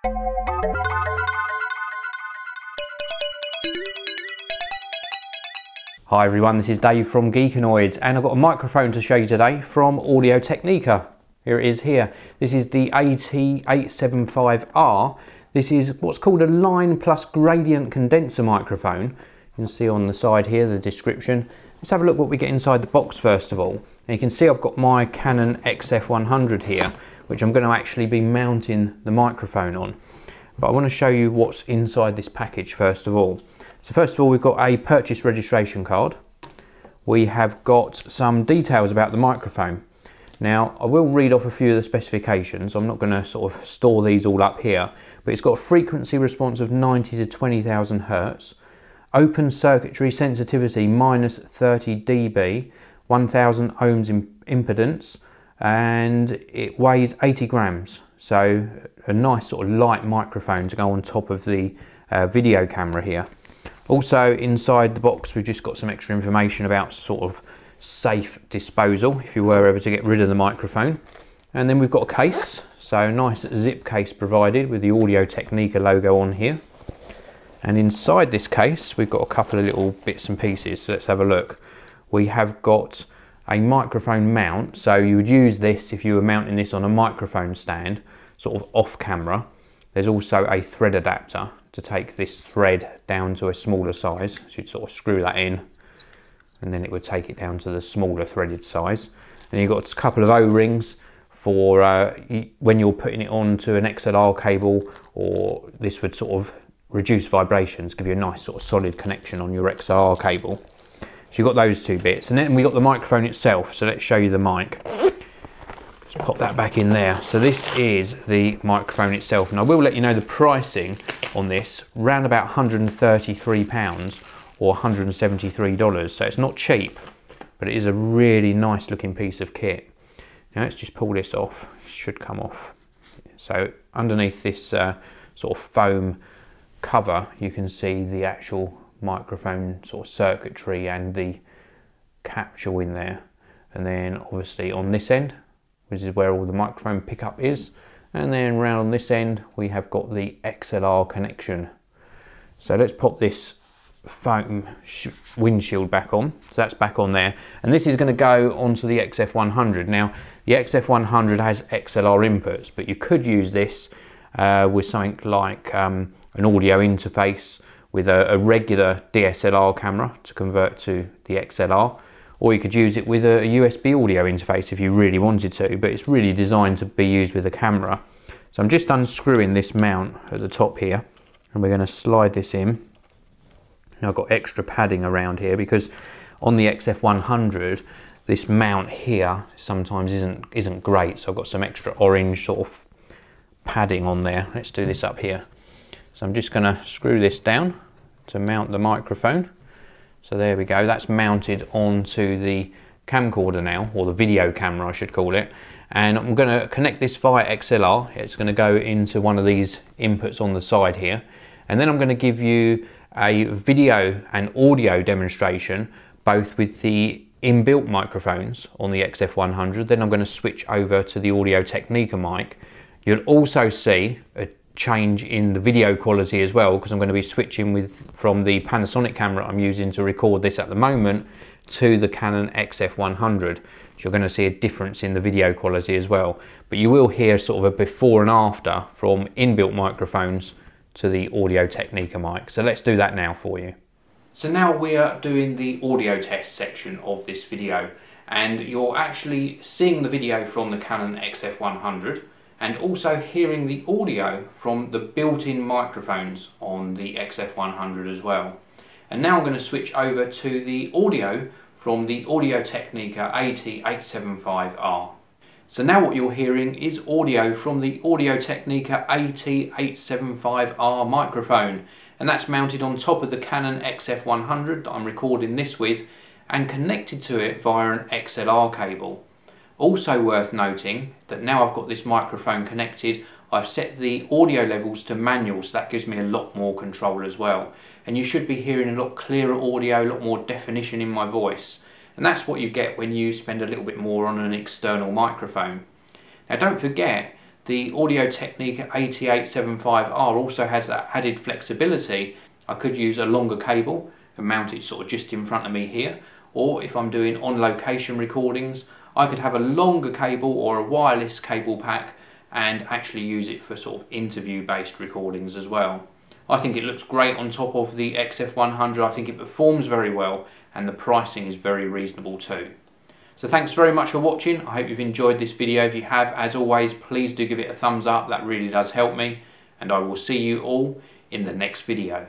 Hi everyone, this is Dave from Geekanoids, and I've got a microphone to show you today from Technica. Here it is here. This is the AT875R. This is what's called a line plus gradient condenser microphone. You can see on the side here the description. Let's have a look what we get inside the box first of all. And you can see I've got my Canon XF100 here, which I'm going to actually be mounting the microphone on. But I want to show you what's inside this package first of all. So first of all, we've got a purchase registration card. We have got some details about the microphone. Now, I will read off a few of the specifications. I'm not going to sort of store these all up here, but it's got a frequency response of 90 to 20,000 Hertz, open circuitry sensitivity minus 30 dB, 1000 ohms impedance, and it weighs 80 grams. So a nice sort of light microphone to go on top of the video camera here. Also inside the box we've just got some extra information about sort of safe disposal if you were ever to get rid of the microphone. And then we've got a case, so a nice zip case provided with the Technica logo on here. And inside this case we've got a couple of little bits and pieces, so let's have a look. We have got a microphone mount, so you would use this if you were mounting this on a microphone stand, sort of off camera. There's also a thread adapter to take this thread down to a smaller size. So you'd sort of screw that in and then it would take it down to the smaller threaded size. And you've got a couple of O-rings for when you're putting it onto an XLR cable, or this would sort of reduce vibrations, give you a nice sort of solid connection on your XLR cable. So you've got those two bits. And then we got the microphone itself. So let's show you the mic. Just pop that back in there. So this is the microphone itself. And I will let you know the pricing on this, around about £133 or $173. So it's not cheap, but it is a really nice looking piece of kit. Now let's just pull this off. It should come off. So underneath this sort of foam cover, you can see the actual microphone sort of circuitry and the capsule in there. And then obviously on this end, which is where all the microphone pickup is. And then round on this end, we have got the XLR connection. So let's pop this foam windshield back on. So that's back on there. And this is going to go onto the XF100. Now, the XF100 has XLR inputs, but you could use this with something like an audio interface with a regular DSLR camera to convert to the XLR. Or you could use it with a USB audio interface if you really wanted to, but it's really designed to be used with a camera. So I'm just unscrewing this mount at the top here, and we're going to slide this in. Now I've got extra padding around here because on the XF100, this mount here sometimes isn't great. So I've got some extra orange sort of padding on there. Let's do this up here. So I'm just going to screw this down to mount the microphone. So there we go, that's mounted onto the camcorder now, or the video camera I should call it. And I'm going to connect this via XLR. It's going to go into one of these inputs on the side here. And then I'm going to give you a video and audio demonstration, both with the inbuilt microphones on the XF100. Then I'm going to switch over to the Technica mic. You'll also see a change in the video quality as well, because I'm going to be switching from the Panasonic camera I'm using to record this at the moment to the Canon XF100. So you're going to see a difference in the video quality as well, but you will hear sort of a before and after from inbuilt microphones to the Technica mic. So let's do that now for you. So now we are doing the audio test section of this video, and you're actually seeing the video from the Canon XF100 and also hearing the audio from the built-in microphones on the XF100 as well. And now I'm going to switch over to the audio from the Technica AT875R. So now what you're hearing is audio from the Technica AT875R microphone, and that's mounted on top of the Canon XF100 that I'm recording this with and connected to it via an XLR cable. Also worth noting that now I've got this microphone connected, I've set the audio levels to manual, so that gives me a lot more control as well. And you should be hearing a lot clearer audio, a lot more definition in my voice. And that's what you get when you spend a little bit more on an external microphone. Now don't forget The Audio Technica AT875R also has that added flexibility. I could use a longer cable and mount it sort of just in front of me here, or if I'm doing on location recordings, I could have a longer cable or a wireless cable pack and actually use it for sort of interview based recordings as well. I think it looks great on top of the XF100. I think it performs very well and the pricing is very reasonable too. So thanks very much for watching. I hope you've enjoyed this video. If you have, as always, please do give it a thumbs up. That really does help me, and I will see you all in the next video.